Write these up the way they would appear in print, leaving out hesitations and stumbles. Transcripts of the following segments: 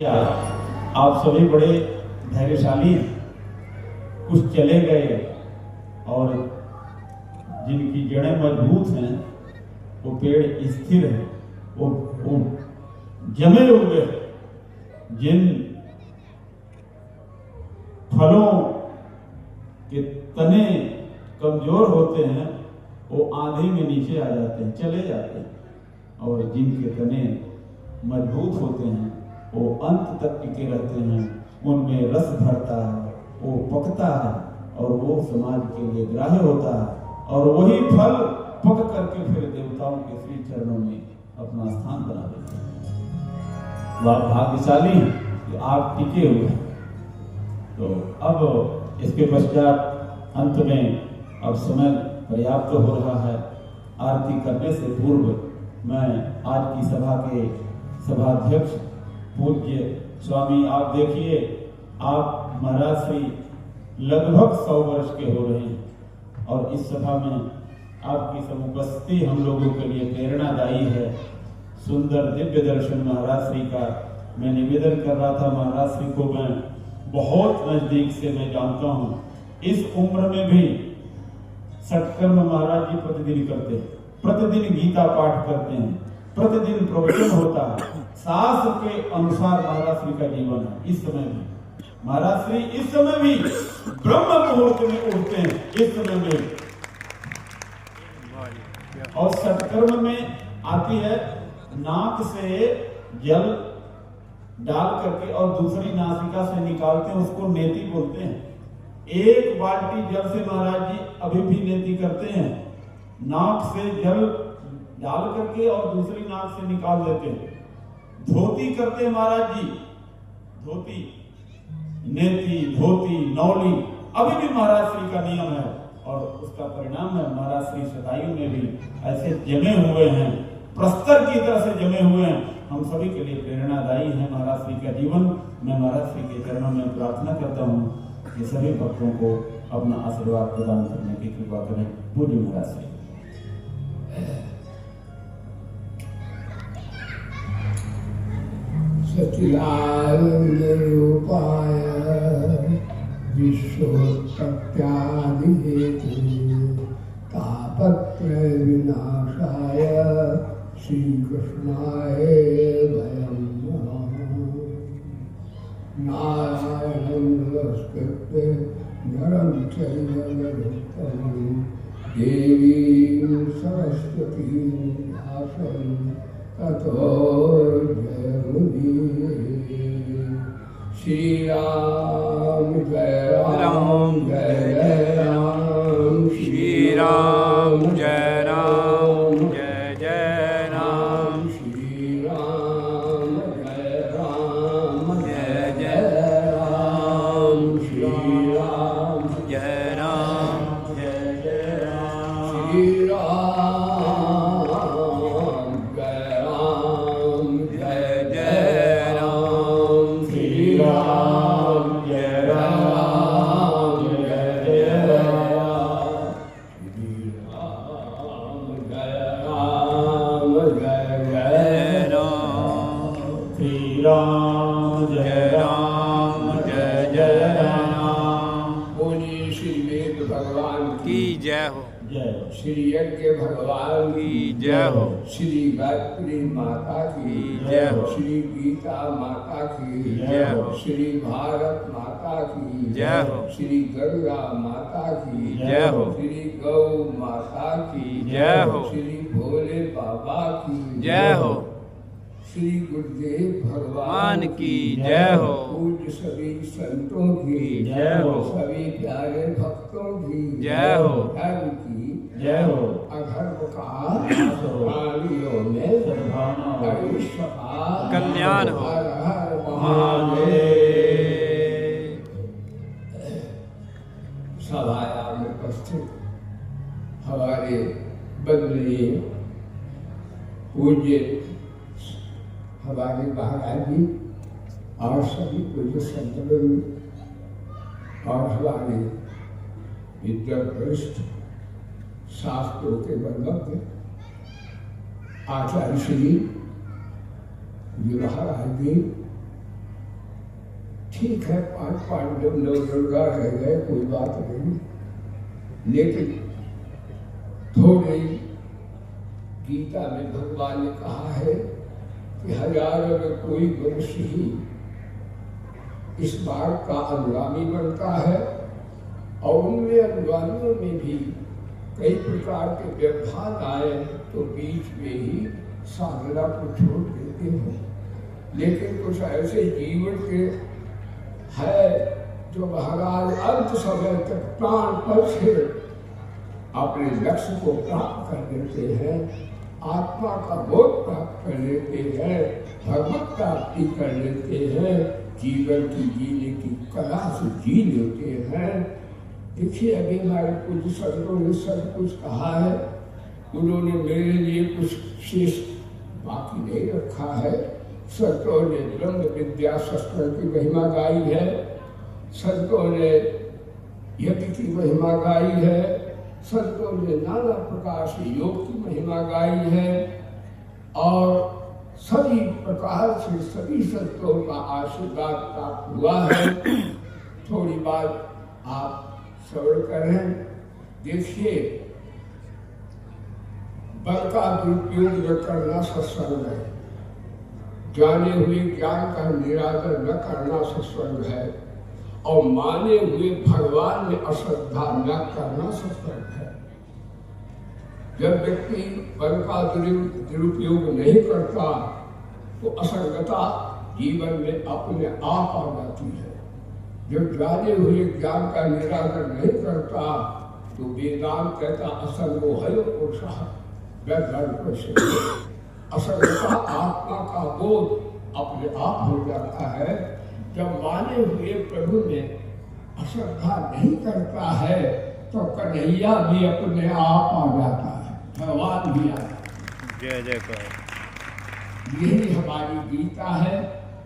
आप सभी बड़े धैर्यशाली हैं। कुछ चले गए और जिनकी जड़ें मजबूत हैं वो पेड़ स्थिर है, वो जमे हुए हैं। जिन फलों के तने कमजोर होते हैं वो आंधी में नीचे आ जाते हैं, चले जाते हैं, और जिनके तने मजबूत होते हैं वो अंत तक टिके रहते हैं। उनमें रस भरता है, वो पकता है और वो समाज के लिए ग्राह्य होता है, और वही फल पक करके फिर देवताओं के श्री चरणों में अपना स्थान बना देते हैं। वो आप भाग्यशाली हैं कि आप टिके हुए हैं। तो अब इसके पश्चात अंत में अब समय पर्याप्त हो रहा है। आरती करने से पूर्व मैं आज की सभा के सभाध्यक्ष पूज्य स्वामी, आप देखिए, आप महाराज श्री लगभग 100 वर्ष के हो रहे हैं और इस सभा में आपकी समुपस्थिति हम लोगों के लिए प्रेरणादायी है। सुंदर दिव्य दर्शन महाराज श्री का मैं निवेदन कर रहा था। महाराज श्री को मैं बहुत नजदीक से मैं जानता हूँ। इस उम्र में भी सत्कर्म महाराज जी प्रतिदिन करते हैं, प्रतिदिन गीता पाठ करते हैं, प्रतिदिन प्रवचन होता है। शास्त्र के अनुसार महाराज श्री का जीवन है। इस समय भी महाराज श्री इस समय भी ब्रह्म मुहूर्त में उठते हैं, इस समय में, और सत्कर्म में आती है नाक से जल डाल करके और दूसरी नासिका से निकालते हैं, उसको नेति बोलते हैं। एक बाल्टी जल से महाराज जी अभी भी नेति करते हैं, नाक से जल डाल करके और दूसरी नाक से निकाल देते हैं। धोती करते हैं महाराज जी, धोती, नेति, धोती, नौली अभी भी महाराज श्री का नियम है, और उसका परिणाम है महाराज श्री शतायु में भी ऐसे जमे हुए हैं, प्रस्तर की तरह से जमे हुए हैं। हम सभी के लिए प्रेरणादायी है महाराज श्री का जीवन। मैं महाराज श्री के चरणों में प्रार्थना करता हूँ कि सभी भक्तों को अपना आशीर्वाद प्रदान करने की कृपा करें। पूज्य महाराज श्री। सच्चिदानंद रूपाय विश्वोत्पत्त्यादिहेतवे तापत्रय विनाशाय श्री कृष्णाय वयं नमः। नारायणं नमस्कृत्य नरं चैव नरोत्तमं देवीं सरस्वतीं व्यासं ततो श्री राम जय राम जय जय राम, श्री राम जय राम जय जय राम, श्री राम जय राम जय जय राम, श्री राम जय राम जय जय राम, श्री राम श्री यज्ञ भगवान की जय हो, श्री गायत्री माता की जय हो, श्री गीता माता की जय हो, श्री भारत माता की जय हो, श्री गंगा माता की जय हो, श्री गौ माता की जय हो, श्री भोले बाबा की जय हो, श्री गुरुदेव भगवान की जय हो, पूज्य सभी संतों की जय हो, सभी प्यारे भक्तों की जय हो, धर्म की जय हो, अधर्म का प्राणियों में सद्भावना का कल्याण हो। हर हर महादेव। सभाया में उपस्थित हमारे बंदनीय पूज्य हमारे महाराज जी और सभी पूज्य संतों और हमारे विद्यावरिष्ठ शास्त्रों के वर्णज्ञ आचार्य श्री महाराज जी ठीक है 5 पांडव 9 दुर्गा रह गए, कोई बात नहीं, लेकिन थोड़ी गीता में भगवान ने कहा है कि हजारों में कोई मनुष्य ही इस बात का अनुगामी बनता है और उनमें अनुगामियों में भी कई प्रकार के व्यवधान आए तो बीच में ही साधना को छोड़ देते हैं। लेकिन कुछ ऐसे जीवन के है जो महाराज अंत समय तक प्राण पर से अपने लक्ष्य को प्राप्त कर लेते हैं, आत्मा का बोध प्राप्त कर लेते हैं, भगवत प्राप्ति कर लेते हैं, जीवन की जीने की कला से जी लेते हैं। देखिए अभी हमारे कुछ संतों ने सब कुछ कहा है, उन्होंने मेरे लिए कुछ शेष बाकी नहीं रखा है। संतों ने ब्रह्म विद्या शास्त्र की महिमा गाई है, संतों ने यज्ञ की महिमा गाई है, संतों ने नाना प्रकार से योग की महिमा गाई है और सभी प्रकार से सभी संतों का आशीर्वाद प्राप्त हुआ है। थोड़ी बात आप श्रवण करें। देखिए बल का दुरुपयोग न करना सत्संग है, जाने हुए ज्ञान का निरादर न करना सत्संग है और माने हुए भगवान में अश्रद्धा न करना सत्संग है। जब व्यक्ति बल का दुरुपयोग नहीं करता तो असंगता जीवन में अपने आप आ जाती है। जब जाने हुए ज्ञान का निरादर नहीं करता तो वेदांत कहता असंगो है पुरुषः असंगता आत्मा का बोध अपने आप हो जाता है। जब माने हुए प्रभु में अश्रद्धा नहीं करता है तो कन्हैया भी अपने आप आ जाता है, भगवान भी आता है। जय जय कर। यही हमारी गीता है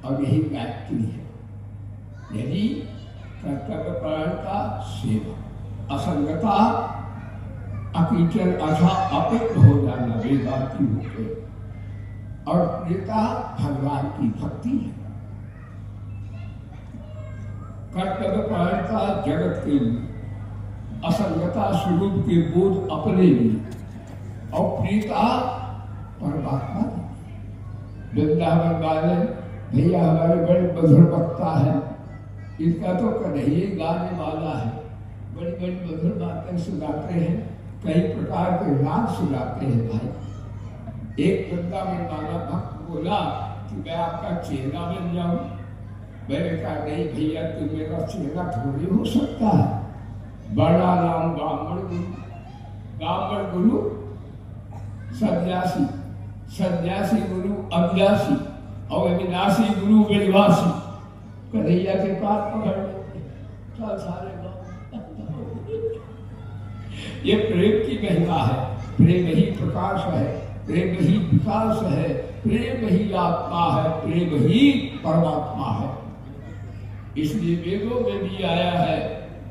और यही गायत्री है। यदि कर्तव्य परायणता, सेवा, असंगता, अकीचन अथा अपित हो जाना वेदांती होते और प्रियता भगवान की भक्ति है। कर्तव्य परायणता जगत के लिए, असंगता स्वरूप के बोध अपने लिए और प्रियता परमात्मा की। वृंदावन वाले भैया हमारे बड़े मधुर वक्ता है, इनका तो कन्हैया गाने वाला है, बड़ी बड़ी मधुर बातें सुनाते हैं, कई प्रकार के राग सुनाते हैं। भाई एक वृंदावन वाला भक्त बोला कि मैं आपका चेला बन जाऊं। मैंने कहा नहीं भैया तुम मेरा चेला थोड़ी हो सकता है। बड़ा नाम ब्राह्मण गुरु सन्यासी, सन्यासी गुरु अविनाशी और अविनाशी गुरु विलवासी। कन्हैया के पास पकड़ लेते सारे ये प्रेम की महिमा है। प्रेम ही प्रकाश है, प्रेम ही विकास है, प्रेम ही आत्मा है, प्रेम ही परमात्मा है। इसलिए वेदों में भी आया है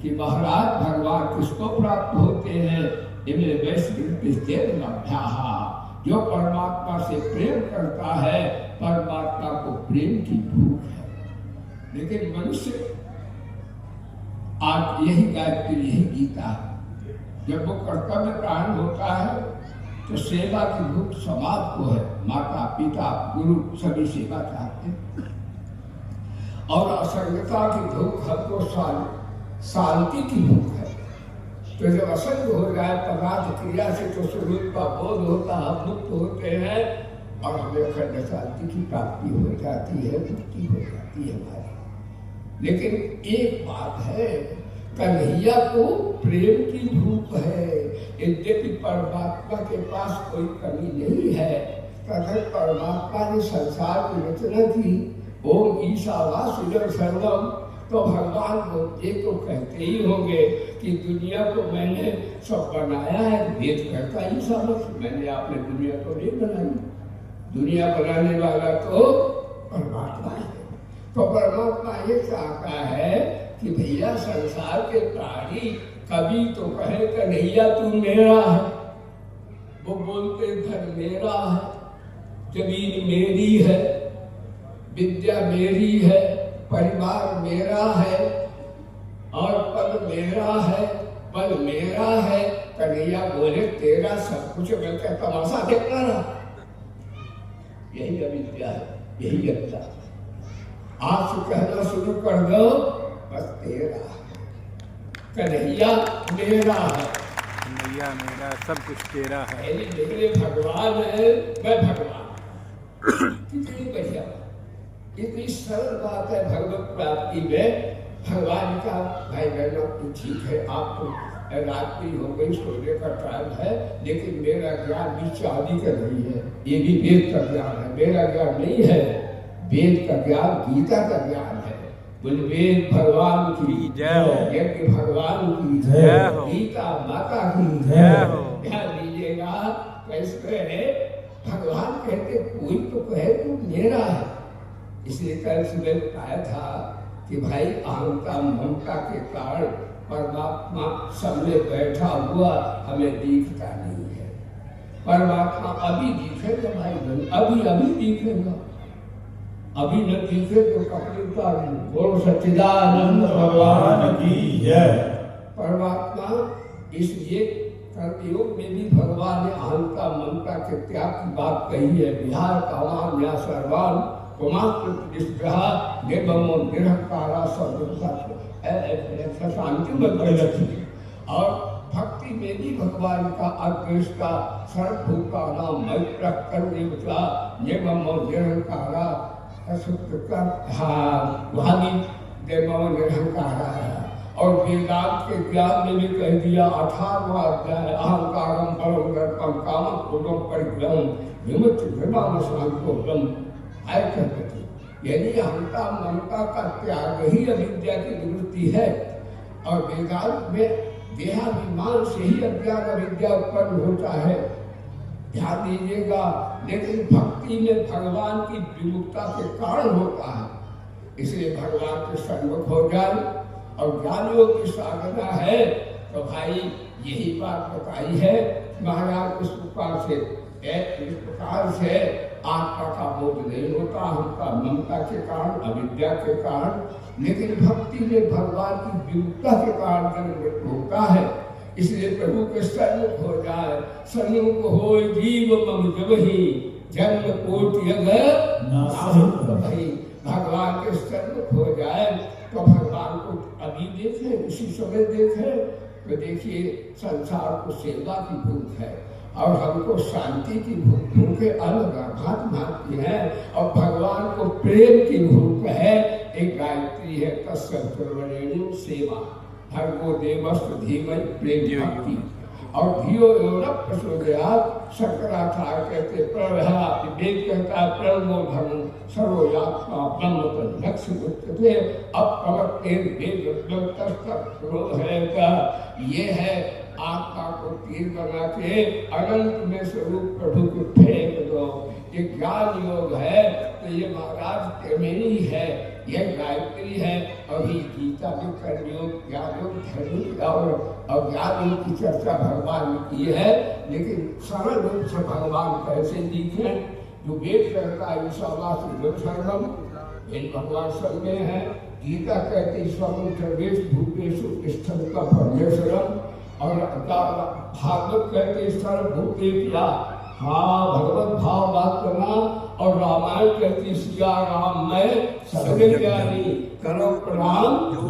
कि महाराज भगवान किसको प्राप्त होते हैं, इन्हें वैश्विक जो परमात्मा से प्रेम करता है, परमात्मा को प्रेम की भूख है। लेकिन मनुष्य आज यही गायत्री, यही गीता है। जब वो कर्तव्य प्राण होता है तो सेवा की भूख समाज को है, माता पिता गुरु सभी सेवा चाहते हैं। और असंगता की भूख हमको शांति की भूख है। तो जब असंग हो जाए पदार्थ क्रिया से तो स्वरूप का बोध होता, हम मुक्त होते हैं और हमें अखंड शांति की प्राप्ति हो जाती है, मुक्ति हो जाती है हमारी। लेकिन एक बात है, कन्हैया को प्रेम की भूख है। यद्यपि परमात्मा के पास कोई कमी नहीं है, अगर परमात्मा ने संसार की रचना की, ओम ईशावास्यम सर्वम, तो भगवान को ये तो कहते ही होंगे कि दुनिया को मैंने सब बनाया है। वेद कहता ही ईशावास्य, मैंने आपने दुनिया को नहीं बनाई, दुनिया बनाने वाला तो परमात्मा है। तो परमात्मा ये चाहता है कि भैया संसार के प्राणी कभी तो कहे कन्हैया तू मेरा है, वो बोलते धन मेरा है, जमीन मेरी है, विद्या मेरी है, परिवार मेरा है और पद मेरा है, पद मेरा है। कन्हैया बोले तेरा सब कुछ मिलकर तमाशा देखना रहा। यही अविद्या है, यही अविद्या। आज से कहना शुरू कर दो बस तेरा है, कन्हैया मेरा है, कन्हैया मेरा, सब कुछ तेरा है। मेरे भगवान है, मैं भगवान। कितनी बढ़िया, इतनी सरल बात है भगवत प्राप्ति में। भगवान का भाई बहनों तो ठीक है, आप रात्रि हो गई, सोने का टाइम है, लेकिन मेरा ज्ञान भी चांदी का नहीं है, ये भी वेद का ज्ञान है। मेरा ज्ञान नहीं है, वेद का ज्ञान गीता का ज्ञान है। बोले वेद भगवान की जय हो, यज्ञ भगवान की जय हो, गीता माता की जय हो। ध्यान दीजिएगा कैसे है, भगवान कहते कोई तो कहे तू मेरा है। इसलिए कल सुबह बताया था कि भाई अहंता ममता के कारण परमात्मा सामने बैठा हुआ हमें दिखता नहीं है। परमात्मा अभी दिखेगा भाई बहन, अभी अभी दिखेगा। अभी न दिखे तो कपड़े उतार बोलो सच्चिदानंद भगवान की जय। परमात्मा इसलिए कर्मयोग में भी भगवान ने अहंता ममता के त्याग की बात कही है। बिहार कामान या सर्वान निरहंकारा शांति में। और भक्ति में भी भगवान का अद्वेष का सर्वभूता नाम मैत्र करने बचा निरहंकारा निरहंकारा है। और वेदांत के ज्ञान में भी कह दिया 18वां अध्याय अहंकारम परम दर्पम कामम क्रोधम परिग्रहम विमुक्त विमान शांतोदम आय कहते थे। यदि अहंता ममता का त्याग ही अविद्या की निवृत्ति है, और वेदांत में देहाभिमान से ही अज्ञान अविद्या उत्पन्न होता है, ध्यान दीजिएगा। लेकिन भक्ति में भगवान की विमुक्ता के कारण होता है। इसलिए भगवान के सन्मुख हो जाए और ज्ञानियों की साधना है तो भाई यही बात बताई है महाराज। इस प्रकार से आत्मा का बोध नहीं होता हमका ममता के कारण, अविद्या के कारण। लेकिन भक्ति में भगवान की विमुक्ता के कारण जन्म होता है। इसलिए प्रभु के सन्मुख हो जाए, सन्मुख हो जीव मम जबहि जन्म कोटि अगर भगवान के सन्मुख हो जाए तो भगवान को अभी देखे, उसी समय देखे तो देखिए संसार को सेवा की भूख है और हमको शांति की भूख अलग भांति है, और भगवान को प्रेम की भूख है। एक गायत्री है तत्सर्वणेन सेवा भर्गो देवस्य धीमहि प्रेम भक्ति। और धियो यो न प्रचोदयात् शंकराचार्य कहते प्रभा विवेक कहता है प्रणो धर्म सर्वोयात्मा ब्रह्म तद्भक्ष उच्यते अप्रवक्तेन वेद है का। ये है आत्मा को तीर बना के अनंत में स्वरूप प्रभु को फेंक दो। ये ज्ञान योग है तो ये महाराज त्रिवेणी है, ये गायत्री है। अभी गीता में कर्मयोग ज्ञान योग धर्म और अज्ञान की चर्चा भगवान ने की है। लेकिन सरल रूप से भगवान कैसे दिखे, जो वेद कहता है सर्वम भगवान सब में है। गीता कहती सर्वेश भूतेषु तिष्ठन्त परमेश्वरम, और भागवत कहते सर्वभूतेभ्यः हाँ भगवत भाव बात करना। और रामायण कहती सिया राम मैं सगे ज्ञानी करो प्रणाम जो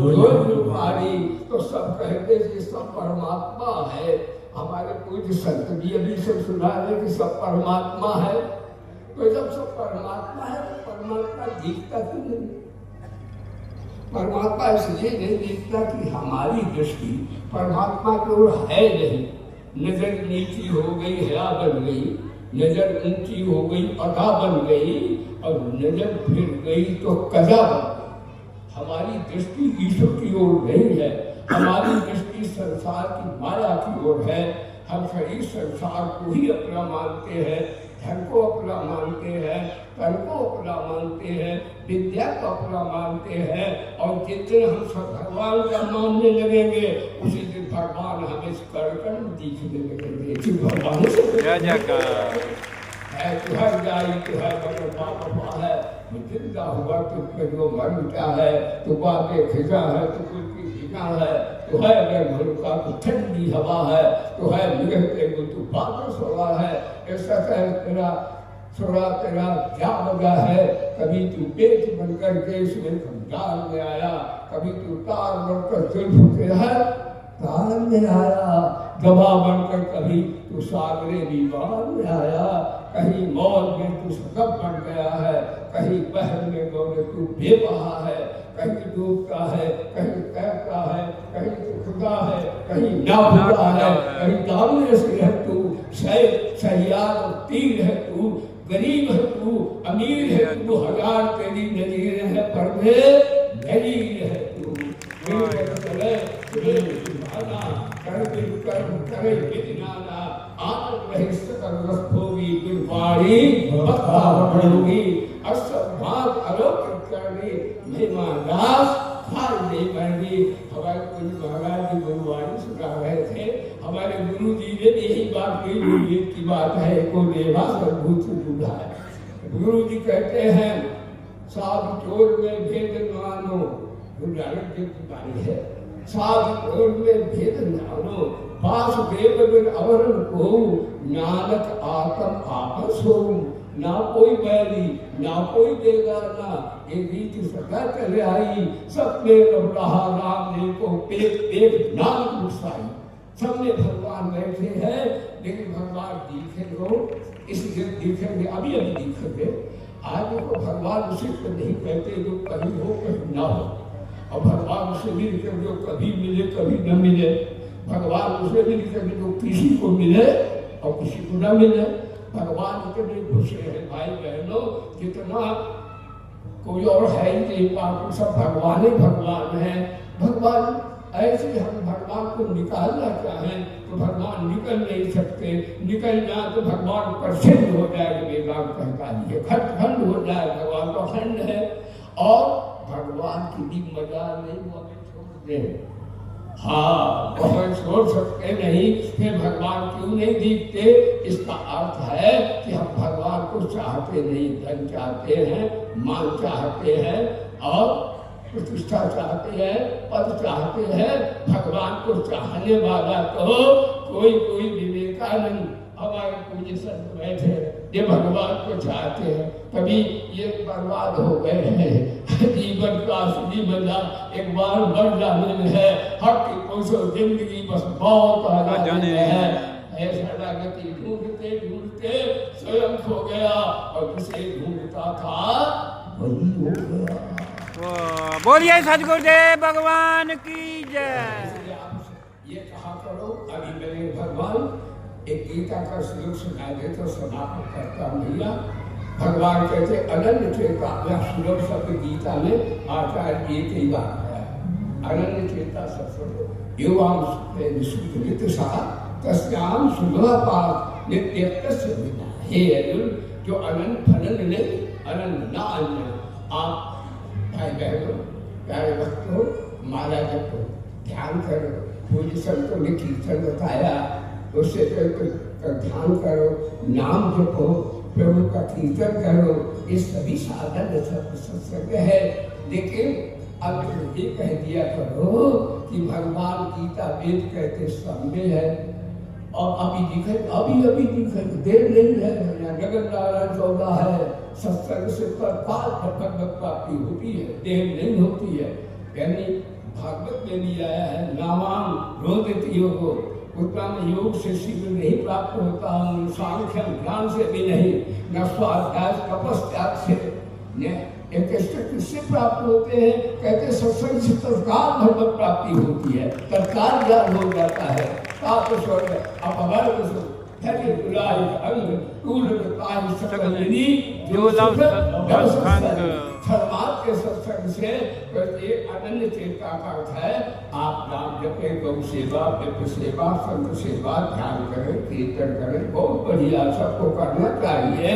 पारी। तो सब कहते कि सब परमात्मा है। हमारे पूज्य संत भी अभी सब सुना है कि सब परमात्मा है। तो जब सब परमात्मा है तो परमात्मा दिखता क्यों नहीं? परमात्मा इसलिए नहीं दिखता कि हमारी दृष्टि परमात्मा की ओर है नहीं। नजर नीची हो गई हया बन गई, नजर ऊंची हो गई अधा बन गई, और नजर फिर गई तो कजा बन गई। हमारी दृष्टि ईश्वर की ओर नहीं है, हमारी दृष्टि संसार की माया की ओर है। हम शरीर संसार को ही अपना मानते हैं, धन को अपना मानते हैं, तन को अपना मानते हैं, विद्या को अपना मानते हैं। और जिस दिन हम सब भगवान का मानने लगेंगे उसी दिन भगवान हमें कड़कड़ दिखने लगेंगे। भगवान से है तुहर जाई तुहर बगल बाप है जिंदा हुआ तो जो मर मिटा है, तो बातें खिजा है, तो कुछ की खिजा है, तो है अगर मरुका तो ठंडी हवा है, तो है निगहते को तो बादल सवा है। ऐसा कह तेरा थोड़ा तेरा क्या वजह है, कभी तू पेट बनकर के इसमें खंडार में आया, कभी तू तार बनकर जुल्फ के है तार में आया, दबा बनकर कभी तू सागरे दीवार में आया, कहीं मौत में तू सकब बन गया है, कहीं बहर में दौड़े तू बेबहा है, कहीं डूबता है, कहीं तैरता है, कहीं तू खुदा है, कहीं नाबुदा है, कहीं दारुए से है तू, सैयार और तीर है तू, गरीब है तू, अमीर है तू, हजार तेरी नजीर है पर वे गरीब है तू। चले कर दिल कर करे बिजनाना आनंद रहे सकल रखोगी बिरवाड़ी बता बढ़ोगी असर भाग अलौकिक करनी महिमा दास खाल नहीं बढ़ी। हमारे गुरु महाराज जी गुरुवाणी सुना रहे थे, हमारे गुरु जी ने यही बात कही की बात है को देवा सर्वभूत बूढ़ा है। गुरु जी कहते हैं साध चोर में भेद मानो, गुरु नानक देव की बाणी है, साध चोर में भेद मानो पास देव बिन अवरण को, नानक आत्म आपस हो, ना कोई बैरी ना कोई बेगाना, ये रीति सदा चले आई, सबने रब रहा राम ने को एक नानक मुसाई। सबने भगवान बैठे हैं, लेकिन भगवान दिखे लोग इसलिए दिखेंगे, अभी अभी दिखेंगे। आज को भगवान उसी को नहीं कहते जो कभी हो कभी ना हो, और भगवान उसे मिल कर जो कभी मिले कभी न मिले, भगवान उसे मिल कर जो किसी को मिले और किसी को न मिले। भगवान इतने खुश है भाई बहनों, जितना कोई और है ही नहीं, बाकी सब भगवान ही भगवान है। भगवान ऐसे हम भगवान को निकालना चाहें तो भगवान निकल नहीं सकते, निकल जाए तो भगवान प्रसिद्ध हो जाएगा। वेदांत कहता है खंड हो जाए, भगवान का खंड है और भगवान की भी मजा नहीं वो हमें छोड़ दे। हाँ हमें छोड़ सकते नहीं, फिर भगवान क्यों नहीं दिखते? इसका अर्थ है कि हम भगवान को चाहते नहीं, धन चाहते हैं, मान चाहते हैं और प्रतिष्ठा चाहते हैं, पद चाहते हैं। भगवान को चाहने वाला तो कोई विवेकानंद हमारे पूज्य संत बैठे ये भगवान को चाहते हैं, तभी ये बर्बाद हो गए हैं। जीवन का असली मजा एक बार मर जाने में है, हर की कोसों जिंदगी बस बहुत आ जाने में है। ऐसा गति ढूंढते ढूंढते स्वयं खो गया और जिसे ढूंढता था वही हो गया। बोलिए सद्गुरुदेव भगवान की जय। ये कहा करो, अभी मैंने भगवान एक गीता का श्लोक सुनाए दे तो समाप्त करता हूँ भैया। भगवान कहते अनन्य चेता, यह श्लोक शब्द गीता में आचार्य एक ही बात है, अनन्य चेता सत्संग युवाम सुकृत सा तस्याम सुलभापात नित्यत्वस्य बिना। हे अर्जुन, जो अनंत फलन नहीं, अनंत ना अन्य। आप भाई बहनों प्यारे भक्तों, माला जपो, ध्यान करो, पूज्य संतों ने कीर्तन बताया उससे ध्यान करो, नाम जपो, प्रभु का कीर्तन करो, ये सभी साधन सत्संग है। लेकिन अब ये कह दिया करो कि भगवान गीता वेद कहते सब में है और अभी दिखे, अभी दिखे, देर नहीं है। जगत नारायण 14 है, सत्संग से तत्काल भगवत प्राप्ति होती है, देर नहीं होती है। यानी भागवत में भी आया है नामाम रोदित योगो, उतना में योग से शीघ्र नहीं प्राप्त होता, सांख्य ज्ञान से भी नहीं, न स्वाध्याय तपस्या से, किससे प्राप्त होते हैं? कहते सत्संग से तत्काल भगवत प्राप्ति होती है, तत्काल ज्ञान हो जाता है। सत्संग से अनन्य चेता का अर्थ है आप नाम जपे, गौ सेवा, पितृ सेवा, संत सेवा, ध्यान करें, कीर्तन करें, बहुत बढ़िया, सबको करना चाहिए।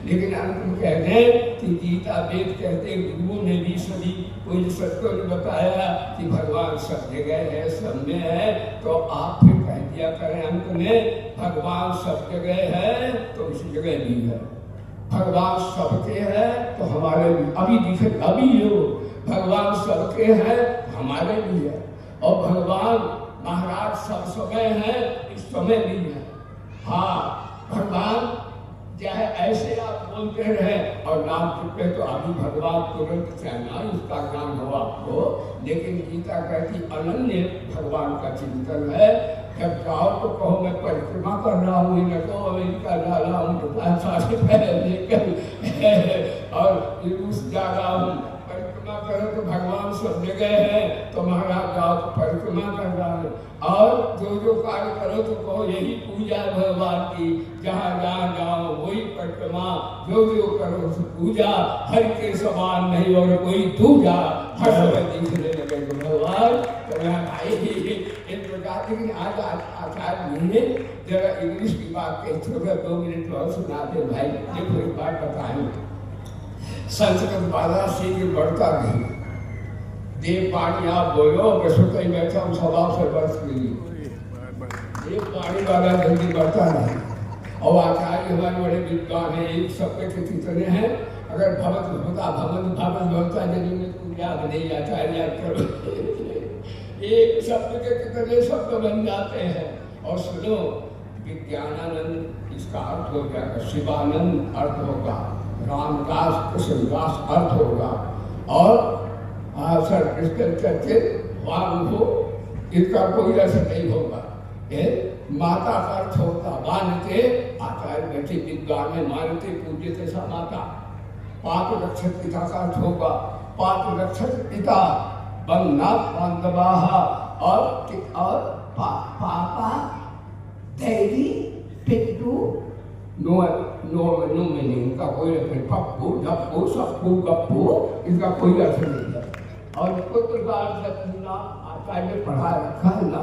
लेकिन अंत में कहते हैं कि गीता वेद कहते हैं, गुरु ने भी सभी कोई सत्यों ने बताया कि भगवान सब जगह है, सब में है, तो आप फिर कह दिया करें अंत में भगवान सब जगह है तो उसी जगह भी है। भगवान सबके हैं तो हमारे भी अभी दिखे अभी जो भगवान सबके हैं हमारे भी है, और भगवान महाराज सब समय है इस समय भी है। हाँ, भगवान चाहे ऐसे आप बोलते रहे और नाम चुके तो अभी भगवान तुरंत चलना उसका ज्ञान हो आपको, लेकिन गीता कहती अनन्य भगवान का चिंतन है। जब जाओ तो कहो मैं परिक्रमा कर रहा हूँ, न तो अमेरिका जा रहा हूँ तो 5 साल पहले लेकर और रूस जा रहा हूँ। परिक्रमा करो तो भगवान सब जगह है, तो महाराज जाओ तो परिक्रमा कर रहा है। और जो कार्य करो तो कहो यही पूजा है भगवान की, जहाँ जहाँ जाओ वही परिक्रमा, जो करो सो पूजा, हर के समान नहीं और कोई दूजा, हर समय दिखने लगे तो भगवान। तो मैं भाई इन प्रकार, लेकिन आज आचार्य जी ने जरा इंग्लिश की बात कही, थोड़ा 2 मिनट और सुना दे भाई। देखो एक बात बताएं, संस्कृत वाला से बढ़ता नहीं, देव पानी आप बोलो, मैं सोचा ही बैठा हूँ 125 वर्ष के लिए, देव पानी वाला जल्दी बढ़ता नहीं। और आचार्य हमारे बड़े विद्वान हैं, एक शब्द के कितने हैं, अगर भवत भवता भवन भवन भवता यदि में तुम याद नहीं आचार्य याद करो, एक शब्द के कितने शब्द बन जाते हैं। और सुनो, विज्ञानानंद इसका अर्थ हो गया, शिवानंद अर्थ होगा, रामदास कृष्णदास अर्थ होगा, और सर कृष्ण चर्चे वाम हो, इसका कोई अर्थ नहीं होगा। माता का अर्थ होता मानते, आचार्य बैठे विद्वान में मानते पूज्य थे सा माता। पाप रक्षक पिता का अर्थ होगा, पाप रक्षक पिता बन्ना बांधवाहा, और पापा दैवी पितु नो मीनिंग का कोई अर्थ नहीं। पप्पू धप्पू सप्पू गप्पू इसका कोई अर्थ नहीं है। और पुत्र का अर्थ ना आचार्य ने पढ़ा रखा है ना,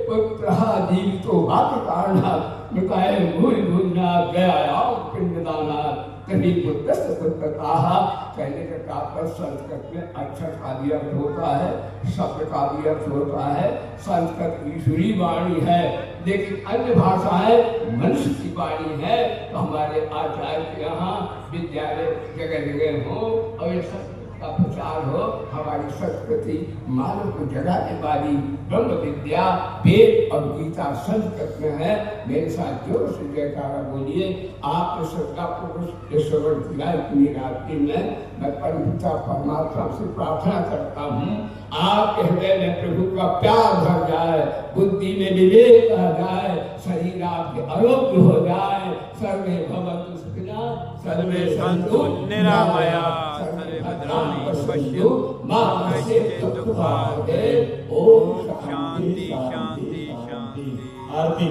पुत्र जीवितो वाक्य कारणात् मृताय भूरि भून्ना गया पिंडदाना कभी पुत्र पुत्रता। कहने का तात्पर्य संस्कृत में अक्षर का भी अर्थ होता है, शब्द का भी अर्थ होता है। संस्कृत ईश्वरी वाणी है, लेकिन अन्य भाषाएं मनुष्य की वाणी है। तो हमारे आचार्य के यहाँ विद्यालय जगह जगह हो और ये का प्रचार हो, हमारी संस्कृति मानव को जगाने वाली ब्रह्म विद्या वेद और गीता संस्कृत में है। मेरे साथ जोर से जयकारा बोलिए। आप श्रद्धा पुरुष श्रवण किया इतनी रात्रि में, मैं परमपिता परमात्मा से प्रार्थना करता हूँ आपके हृदय में प्रभु का प्यार भर जाए, बुद्धि में विवेक आ जाए, शरीर आपके आरोग्य हो जाए। सर्वे भवन्तु सुखिनः, सर्वे सन्तु निरामया, सर्वे भद्राणि पश्यन्तु मा कश्चित् दुःखभाग्। ओम शांति शांति शांति। आरती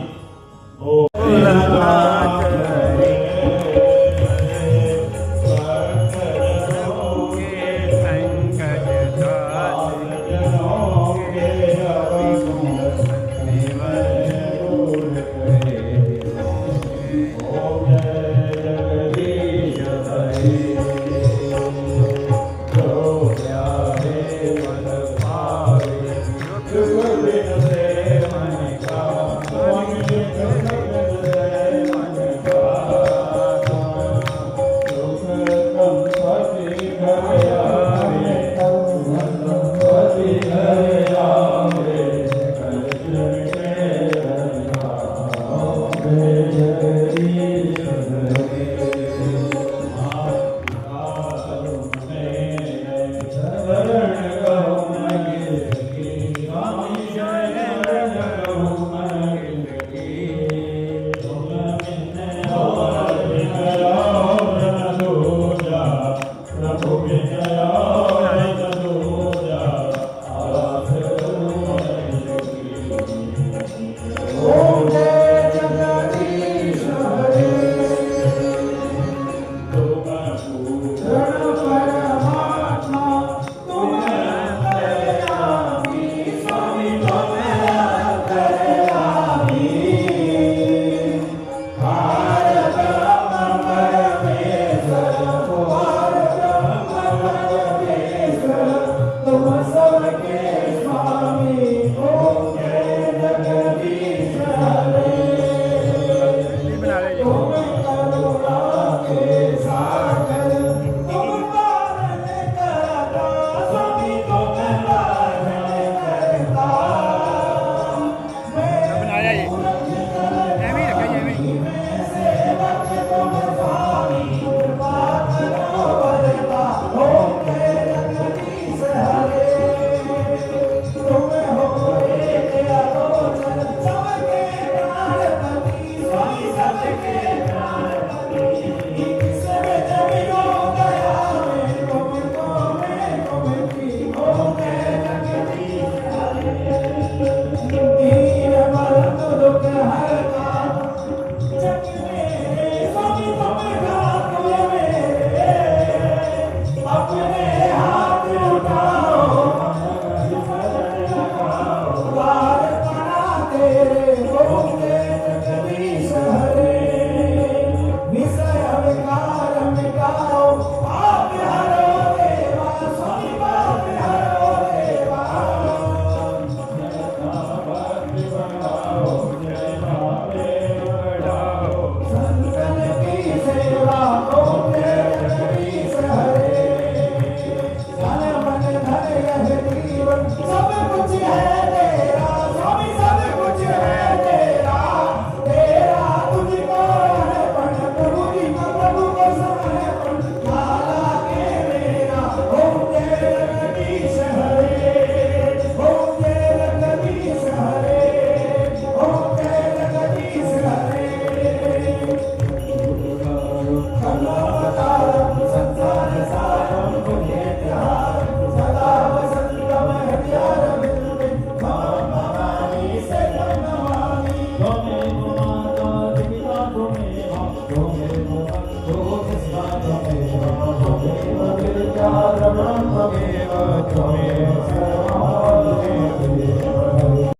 स्वामी